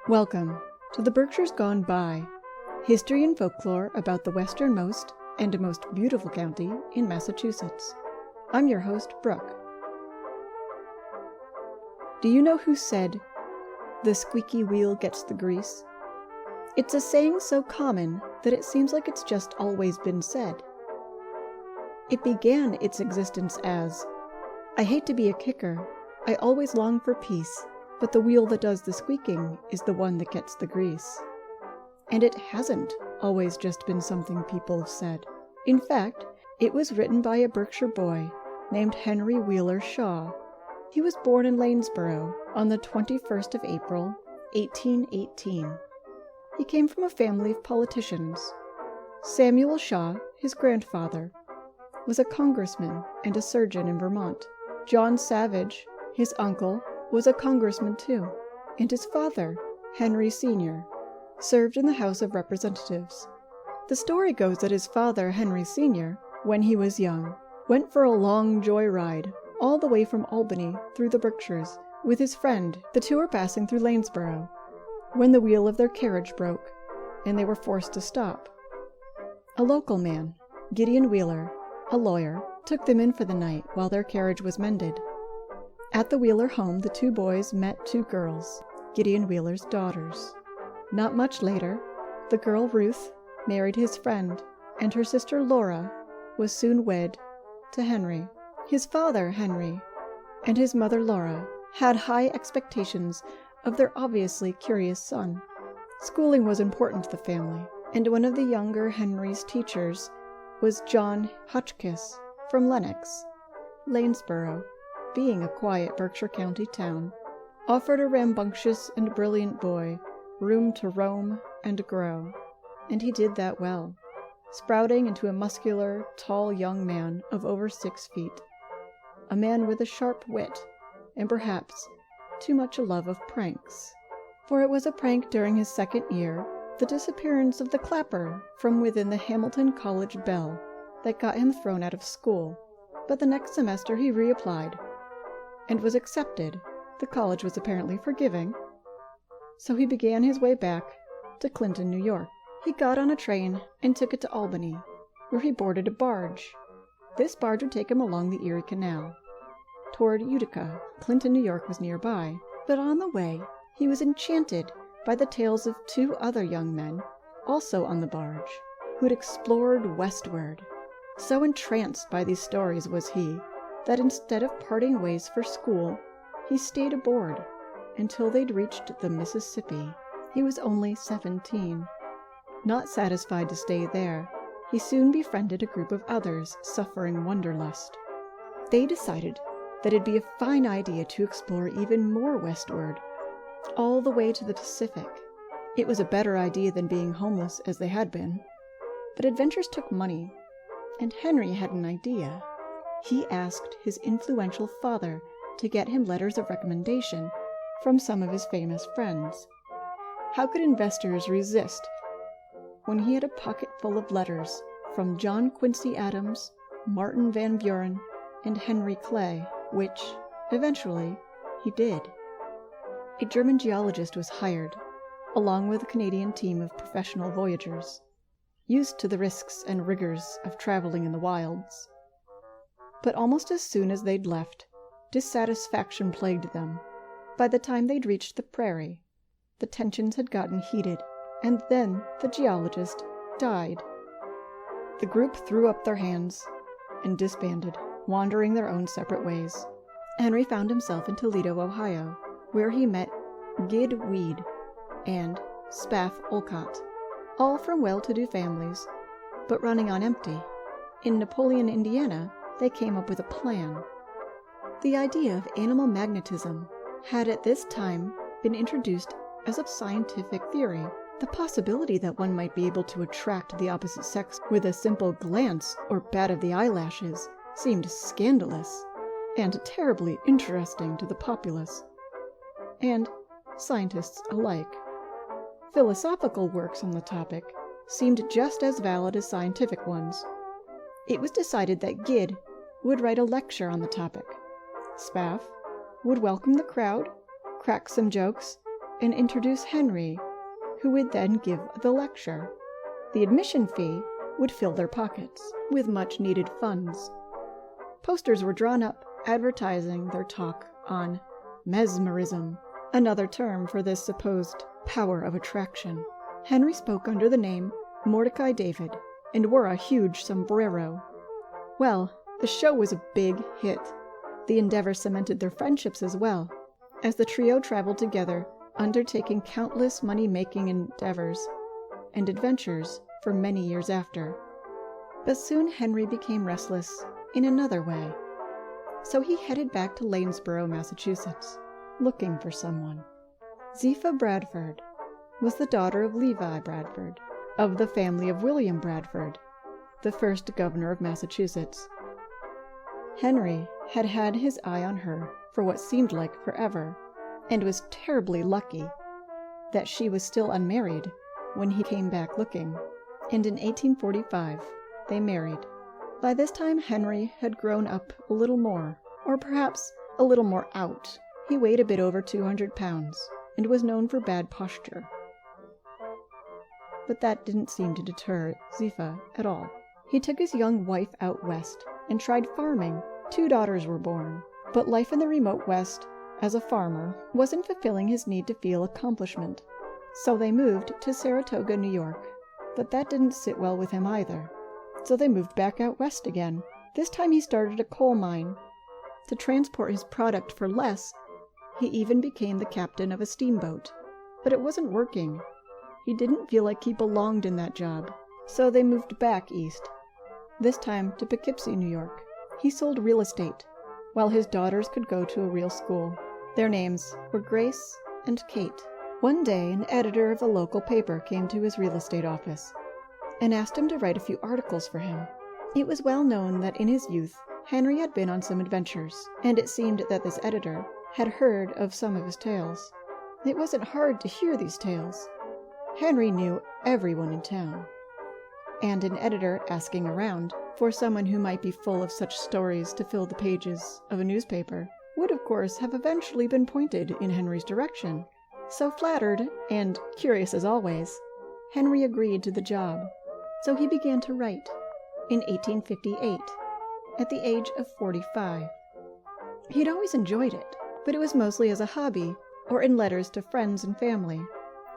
Welcome to the Berkshires Gone By, history and folklore about the westernmost and most beautiful county in Massachusetts. I'm your host, Brooke. Do you know who said, "The squeaky wheel gets the grease"? It's a saying so common that it seems like it's just always been said. It began its existence as, "I hate to be a kicker, I always long for peace, but the wheel that does the squeaking is the one that gets the grease." And it hasn't always just been something people have said. In fact, it was written by a Berkshire boy named Henry Wheeler Shaw. He was born in Lanesborough on the 21st of April, 1818. He came from a family of politicians. Samuel Shaw, his grandfather, was a congressman and a surgeon in Vermont. John Savage, his uncle, was a congressman too, and his father, Henry Sr., served in the House of Representatives. The story goes that his father, Henry Sr., when he was young, went for a long joyride all the way from Albany through the Berkshires with his friend. The two were passing through Lanesborough when the wheel of their carriage broke, and they were forced to stop. A local man, Gideon Wheeler, a lawyer, took them in for the night while their carriage was mended. At the Wheeler home, the two boys met two girls, Gideon Wheeler's daughters. Not much later, the girl Ruth married his friend, and her sister Laura was soon wed to Henry. His father, Henry, and his mother Laura had high expectations of their obviously curious son. Schooling was important to the family, and one of the younger Henry's teachers was John Hotchkiss from Lenox. Lanesborough, being a quiet Berkshire County town, offered a rambunctious and brilliant boy room to roam and grow, and he did that well, sprouting into a muscular, tall young man of over 6 feet, a man with a sharp wit, and perhaps too much a love of pranks. For it was a prank during his second year, the disappearance of the clapper from within the Hamilton College bell, that got him thrown out of school. But the next semester he reapplied and was accepted. The college was apparently forgiving, so he began his way back to Clinton, New York. He got on a train and took it to Albany, where he boarded a barge. This barge would take him along the Erie Canal toward Utica. Clinton, New York was nearby, but on the way he was enchanted by the tales of two other young men, also on the barge, who had explored westward. So entranced by these stories was he, that instead of parting ways for school, he stayed aboard until they'd reached the Mississippi. He was only 17. Not satisfied to stay there, he soon befriended a group of others suffering wanderlust. They decided that it'd be a fine idea to explore even more westward, all the way to the Pacific. It was a better idea than being homeless as they had been. But adventures took money, and Henry had an idea. He asked his influential father to get him letters of recommendation from some of his famous friends. How could investors resist when he had a pocket full of letters from John Quincy Adams, Martin Van Buren, and Henry Clay, which, eventually, he did. A German geologist was hired, along with a Canadian team of professional voyagers, used to the risks and rigors of traveling in the wilds. But almost as soon as they'd left, dissatisfaction plagued them. By the time they'd reached the prairie, the tensions had gotten heated, and then the geologist died. The group threw up their hands and disbanded, wandering their own separate ways. Henry found himself in Toledo, Ohio, where he met Gid Weed and Spaff Olcott, all from well-to-do families, but running on empty. In Napoleon, Indiana, they came up with a plan. The idea of animal magnetism had at this time been introduced as a scientific theory. The possibility that one might be able to attract the opposite sex with a simple glance or bat of the eyelashes seemed scandalous and terribly interesting to the populace, and scientists alike. Philosophical works on the topic seemed just as valid as scientific ones. It was decided that Gid would write a lecture on the topic. Spaff would welcome the crowd, crack some jokes, and introduce Henry, who would then give the lecture. The admission fee would fill their pockets with much-needed funds. Posters were drawn up advertising their talk on mesmerism, another term for this supposed power of attraction. Henry spoke under the name Mordecai David and wore a huge sombrero. Well, the show was a big hit. The endeavor cemented their friendships as well, as the trio traveled together, undertaking countless money-making endeavors and adventures for many years after. But soon Henry became restless in another way. So he headed back to Lanesboro, Massachusetts, looking for someone. Zepha Bradford was the daughter of Levi Bradford, of the family of William Bradford, the first governor of Massachusetts. Henry had had his eye on her for what seemed like forever, and was terribly lucky that she was still unmarried when he came back looking, and in 1845 they married. By this time Henry had grown up a little more, or perhaps a little more out. He weighed a bit over 200 pounds, and was known for bad posture. But that didn't seem to deter Zepha at all. He took his young wife out west and tried farming. 2 daughters were born, but life in the remote west as a farmer wasn't fulfilling his need to feel accomplishment. So they moved to Saratoga, New York, but that didn't sit well with him either. So they moved back out west again. This time he started a coal mine. To transport his product for less, he even became the captain of a steamboat. But it wasn't working. He didn't feel like he belonged in that job. So they moved back east, this time to Poughkeepsie, New York. He sold real estate, while his daughters could go to a real school. Their names were Grace and Kate. One day, an editor of a local paper came to his real estate office and asked him to write a few articles for him. It was well known that in his youth, Henry had been on some adventures, and it seemed that this editor had heard of some of his tales. It wasn't hard to hear these tales. Henry knew everyone in town, and an editor asking around for someone who might be full of such stories to fill the pages of a newspaper would of course have eventually been pointed in Henry's direction. So flattered, and curious as always, Henry agreed to the job. So he began to write in 1858, at the age of 45. He'd always enjoyed it, but it was mostly as a hobby or in letters to friends and family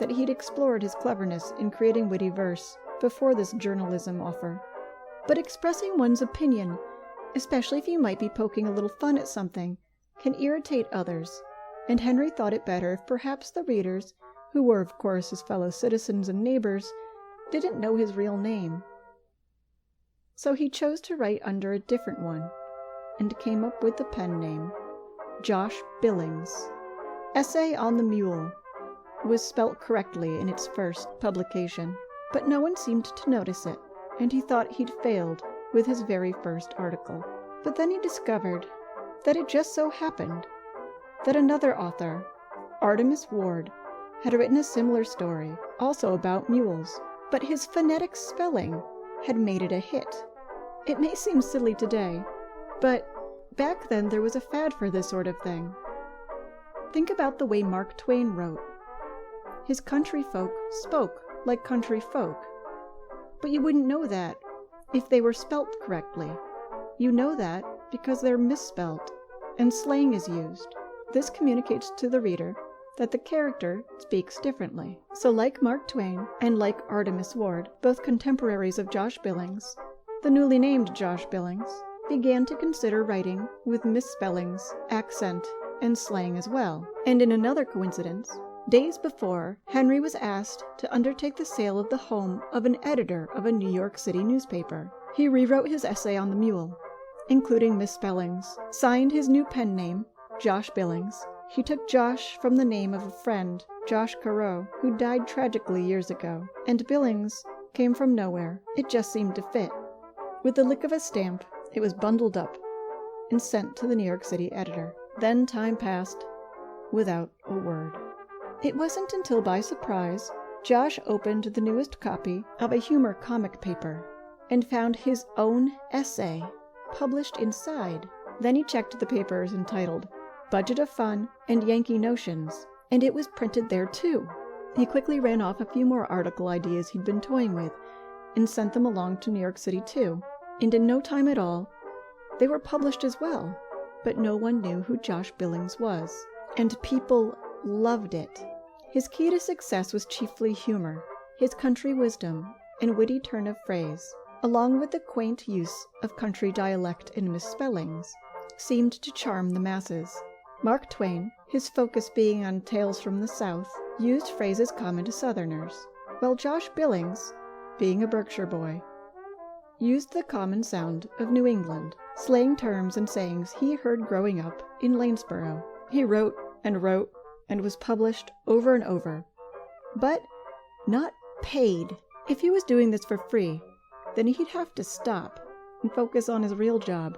that he'd explored his cleverness in creating witty verse before this journalism offer. But expressing one's opinion, especially if you might be poking a little fun at something, can irritate others, and Henry thought it better if perhaps the readers, who were of course his fellow citizens and neighbors, didn't know his real name. So he chose to write under a different one, and came up with the pen name Josh Billings. Essay on the Mule was spelt correctly in its first publication, but no one seemed to notice it, and he thought he'd failed with his very first article. But then he discovered that it just so happened that another author, Artemus Ward, had written a similar story, also about mules, but his phonetic spelling had made it a hit. It may seem silly today, but back then there was a fad for this sort of thing. Think about the way Mark Twain wrote. His country folk spoke like country folk, but you wouldn't know that if they were spelt correctly. You know that because they're misspelt, and slang is used. This communicates to the reader that the character speaks differently. So like Mark Twain and like Artemus Ward, both contemporaries of Josh Billings, the newly named Josh Billings began to consider writing with misspellings, accent, and slang as well. And in another coincidence, days before, Henry was asked to undertake the sale of the home of an editor of a New York City newspaper. He rewrote his essay on the mule, including misspellings, signed his new pen name, Josh Billings. He took Josh from the name of a friend, Josh Carreau, who died tragically years ago, and Billings came from nowhere. It just seemed to fit. With the lick of a stamp, it was bundled up and sent to the New York City editor. Then time passed without a word. It wasn't until by surprise Josh opened the newest copy of a humor comic paper and found his own essay published inside. Then he checked the papers entitled Budget of Fun and Yankee Notions and it was printed there too. He quickly ran off a few more article ideas he'd been toying with, and sent them along to New York City too, and in no time at all, they were published as well. But no one knew who Josh Billings was, and people loved it. His key to success was chiefly humor, his country wisdom, and witty turn of phrase, along with the quaint use of country dialect and misspellings, seemed to charm the masses. Mark Twain, his focus being on tales from the South, used phrases common to Southerners, while Josh Billings, being a Berkshire boy, used the common sound of New England, slang terms and sayings he heard growing up in Lanesboro. He wrote and was published over and over, but not paid. If he was doing this for free, then he'd have to stop and focus on his real job,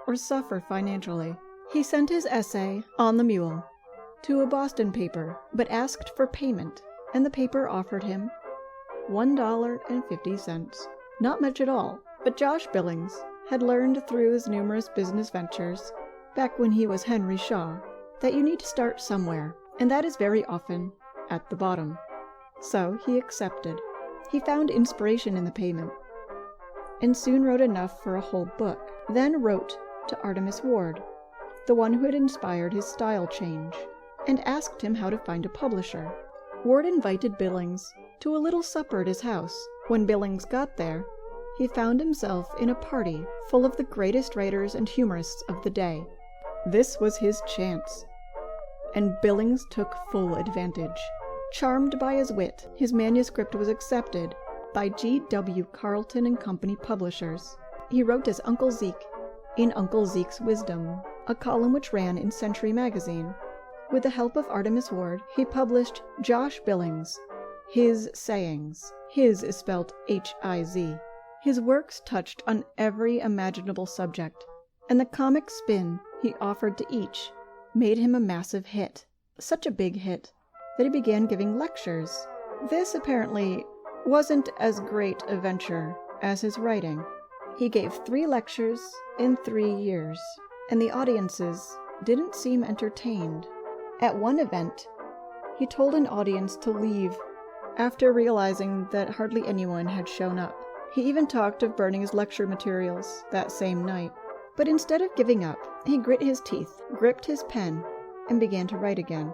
or suffer financially. He sent his essay, On the Mule, to a Boston paper, but asked for payment, and the paper offered him $1.50. Not much at all, but Josh Billings had learned through his numerous business ventures, back when he was Henry Shaw, that you need to start somewhere, and that is very often at the bottom. So he accepted. He found inspiration in the payment, and soon wrote enough for a whole book, then wrote to Artemus Ward, the one who had inspired his style change, and asked him how to find a publisher. Ward invited Billings to a little supper at his house. When Billings got there, he found himself in a party full of the greatest writers and humorists of the day. This was his chance, and Billings took full advantage. Charmed by his wit, his manuscript was accepted by G.W. Carleton and Company publishers. He wrote as Uncle Zeke in Uncle Zeke's Wisdom, a column which ran in Century magazine. With the help of Artemus Ward, he published Josh Billings, His Sayings. His is spelled H-I-Z. His works touched on every imaginable subject, and the comic spin he offered to each made him a massive hit. Such a big hit that he began giving lectures. This apparently wasn't as great a venture as his writing. He gave 3 lectures in 3 years, and the audiences didn't seem entertained. At one event, he told an audience to leave after realizing that hardly anyone had shown up. He even talked of burning his lecture materials that same night. But instead of giving up, he grit his teeth, gripped his pen, and began to write again.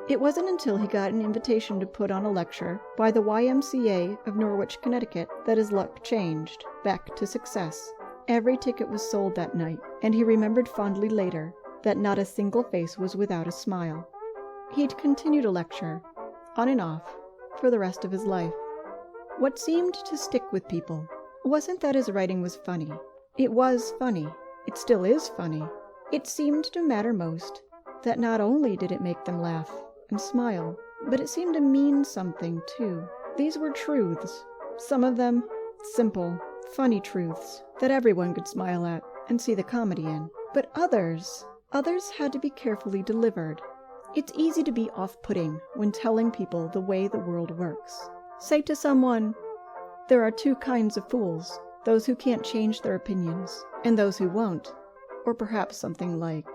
It wasn't until he got an invitation to put on a lecture by the YMCA of Norwich, Connecticut, that his luck changed back to success. Every ticket was sold that night, and he remembered fondly later that not a single face was without a smile. He'd continue to lecture, on and off, for the rest of his life. What seemed to stick with people wasn't that his writing was funny. It was funny. It still is funny. It seemed to matter most that not only did it make them laugh and smile, but it seemed to mean something too. These were truths, some of them simple, funny truths that everyone could smile at and see the comedy in. But others had to be carefully delivered. It's easy to be off-putting when telling people the way the world works. Say to someone, there are 2 kinds of fools, those who can't change their opinions, and those who won't. Or perhaps something like,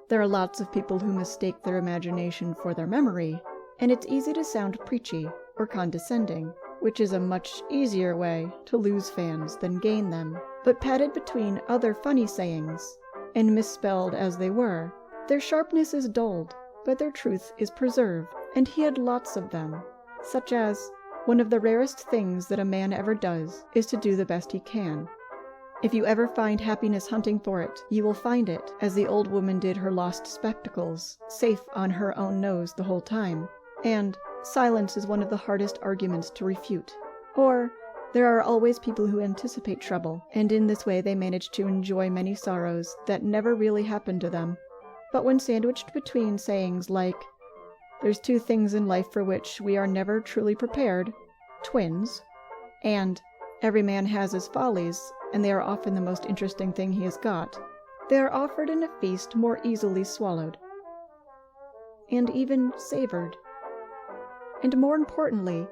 there are lots of people who mistake their imagination for their memory, and it's easy to sound preachy or condescending, which is a much easier way to lose fans than gain them. But padded between other funny sayings, and misspelled as they were, their sharpness is dulled, but their truth is preserved, and he had lots of them, such as, one of the rarest things that a man ever does is to do the best he can. If you ever find happiness hunting for it, you will find it, as the old woman did her lost spectacles, safe on her own nose the whole time. And silence is one of the hardest arguments to refute. Or, there are always people who anticipate trouble, and in this way they manage to enjoy many sorrows that never really happened to them. But when sandwiched between sayings like, there's 2 things in life for which we are never truly prepared, twins, and every man has his follies, and they are often the most interesting thing he has got, they are offered in a feast more easily swallowed, and even savored, and more importantly,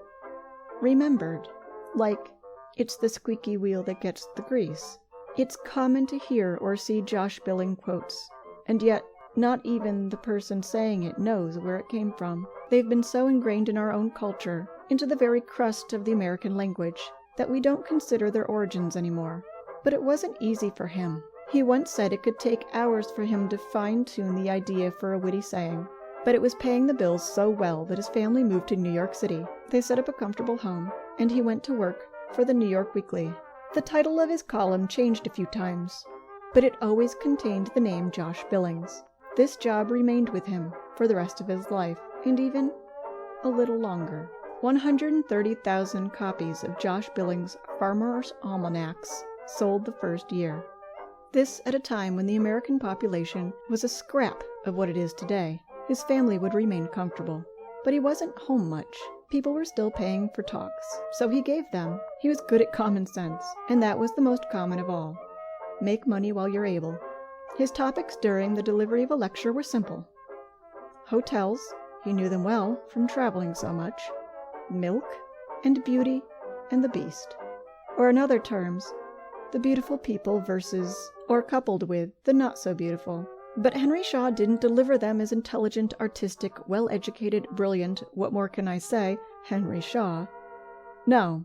remembered, like, it's the squeaky wheel that gets the grease. It's common to hear or see Josh Billings quotes, and yet Not even the person saying it knows where it came from. They've been so ingrained in our own culture, into the very crust of the American language, that we don't consider their origins anymore. But it wasn't easy for him. He once said it could take hours for him to fine-tune the idea for a witty saying. But it was paying the bills so well that his family moved to New York City. They set up a comfortable home, and he went to work for the New York Weekly. The title of his column changed a few times, but it always contained the name Josh Billings. This job remained with him for the rest of his life, and even a little longer. 130,000 copies of Josh Billings' Farmer's Almanacs sold the first year. This at a time when the American population was a scrap of what it is today. His family would remain comfortable, but he wasn't home much. People were still paying for talks, so he gave them. He was good at common sense, and that was the most common of all. Make money while you're able. His topics during the delivery of a lecture were simple. Hotels, he knew them well from traveling so much. Milk, and beauty, and the beast. Or in other terms, the beautiful people versus, or coupled with, the not-so-beautiful. But Henry Shaw didn't deliver them as intelligent, artistic, well-educated, brilliant, what more can I say, Henry Shaw. No.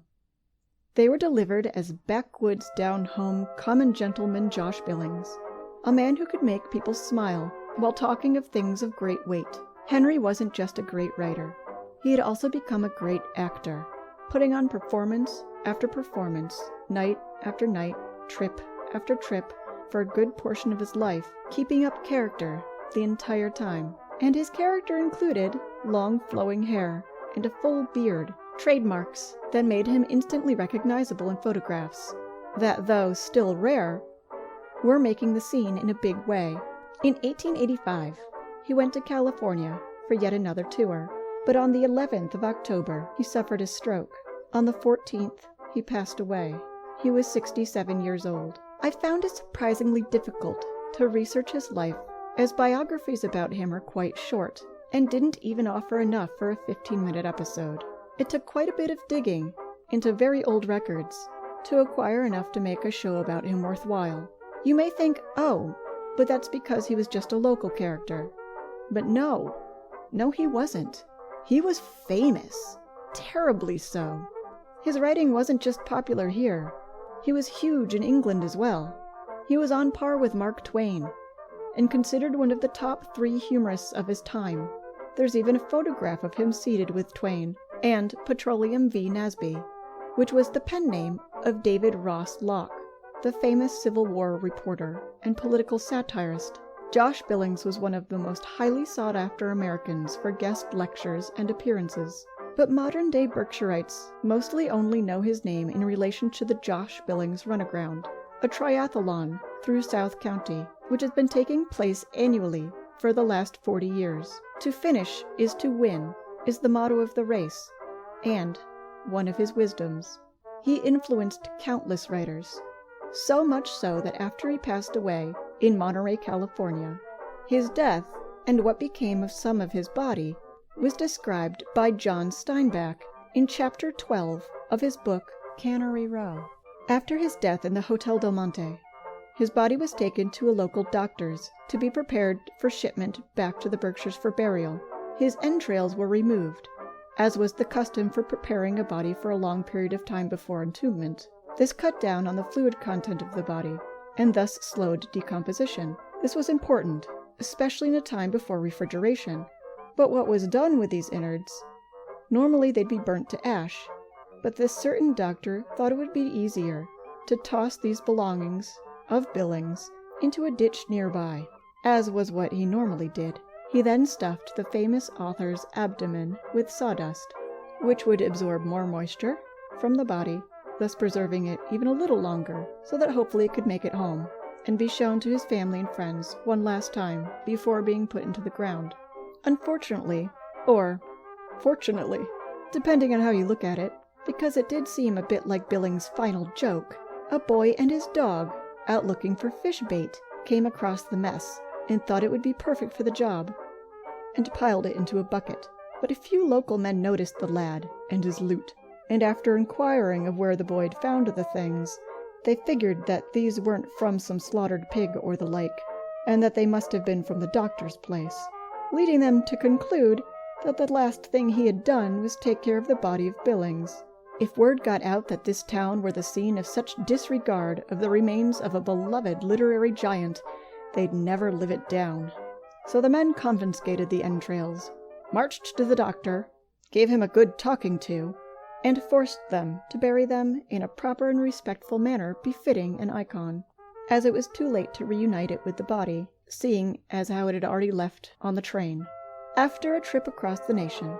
They were delivered as backwoods, down-home, common gentleman Josh Billings, a man who could make people smile while talking of things of great weight. Henry wasn't just a great writer. He had also become a great actor, putting on performance after performance, night after night, trip after trip, for a good portion of his life, keeping up character the entire time. And his character included long flowing hair and a full beard, trademarks that made him instantly recognizable in photographs, that, though still rare, were making the scene in a big way. In 1885, he went to California for yet another tour, but on the 11th of October, he suffered a stroke. On the 14th, he passed away. He was 67 years old. I found it surprisingly difficult to research his life, as biographies about him are quite short, and didn't even offer enough for a 15-minute episode. It took quite a bit of digging into very old records to acquire enough to make a show about him worthwhile. You may think, oh, but that's because he was just a local character. But no, he wasn't. He was famous, terribly so. His writing wasn't just popular here. He was huge in England as well. He was on par with Mark Twain, and considered one of the top 3 humorists of his time. There's even a photograph of him seated with Twain and Petroleum V. Nasby, which was the pen name of David Ross Locke, the famous Civil War reporter and political satirist. Josh Billings was one of the most highly sought-after Americans for guest lectures and appearances. But modern-day Berkshirites mostly only know his name in relation to the Josh Billings Runaground, a triathlon through South County, which has been taking place annually for the last 40 years. To finish is to win, is the motto of the race, and one of his wisdoms. He influenced countless writers, so much so that after he passed away in Monterey, California, his death, and what became of some of his body, was described by John Steinbeck in Chapter 12 of his book Cannery Row. After his death in the Hotel Del Monte, his body was taken to a local doctor's to be prepared for shipment back to the Berkshires for burial. His entrails were removed, as was the custom for preparing a body for a long period of time before entombment. This cut down on the fluid content of the body, and thus slowed decomposition. This was important, especially in a time before refrigeration. But what was done with these innards? Normally they'd be burnt to ash, but this certain doctor thought it would be easier to toss these belongings of Billings into a ditch nearby, as was what he normally did. He then stuffed the famous author's abdomen with sawdust, which would absorb more moisture from the body, thus preserving it even a little longer, so that hopefully it could make it home and be shown to his family and friends one last time before being put into the ground. Unfortunately, or fortunately, depending on how you look at it, because it did seem a bit like Billings' final joke, a boy and his dog, out looking for fish bait, came across the mess and thought it would be perfect for the job, and piled it into a bucket. But a few local men noticed the lad and his loot, and after inquiring of where the boy had found the things, they figured that these weren't from some slaughtered pig or the like, and that they must have been from the doctor's place, leading them to conclude that the last thing he had done was take care of the body of Billings. If word got out that this town were the scene of such disregard of the remains of a beloved literary giant, they'd never live it down. So the men confiscated the entrails, marched to the doctor, gave him a good talking to, and forced them to bury them in a proper and respectful manner befitting an icon, as it was too late to reunite it with the body, seeing as how it had already left on the train. After a trip across the nation,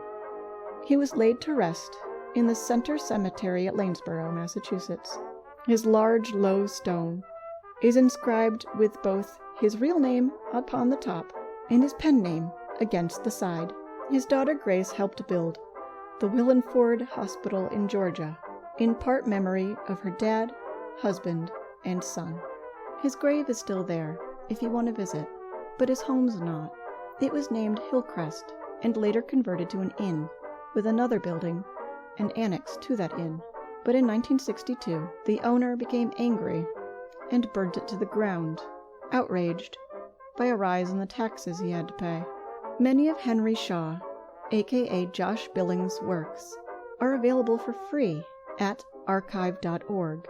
he was laid to rest in the Center Cemetery at Lanesborough, Massachusetts. His large, low stone is inscribed with both his real name upon the top and his pen name against the side. His daughter Grace helped build the Willenford Hospital in Georgia, in part memory of her dad, husband, and son. His grave is still there, if you want to visit, but his home's not. It was named Hillcrest, and later converted to an inn, with another building, an annex to that inn. But in 1962, the owner became angry and burnt it to the ground, outraged by a rise in the taxes he had to pay. Many of Henry Shaw, aka Josh Billings' works, are available for free at archive.org.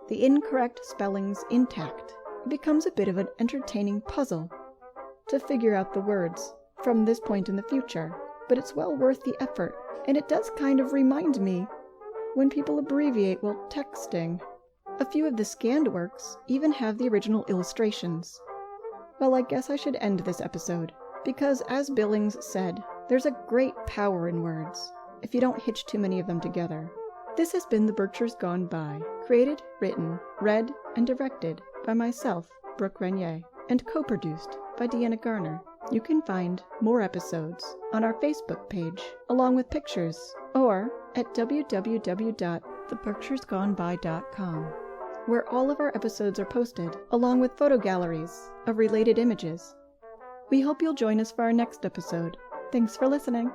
The incorrect spellings intact. It becomes a bit of an entertaining puzzle to figure out the words from this point in the future, but it's well worth the effort, and it does kind of remind me when people abbreviate while texting. A few of the scanned works even have the original illustrations. Well, I guess I should end this episode, because as Billings said, there's a great power in words, if you don't hitch too many of them together. This has been The Berkshires Gone By, created, written, read, and directed by myself, Brooke Renier, and co-produced by Deanna Garner. You can find more episodes on our Facebook page, along with pictures, or at www.theberkshiresgoneby.com, where all of our episodes are posted, along with photo galleries of related images. We hope you'll join us for our next episode. Thanks for listening.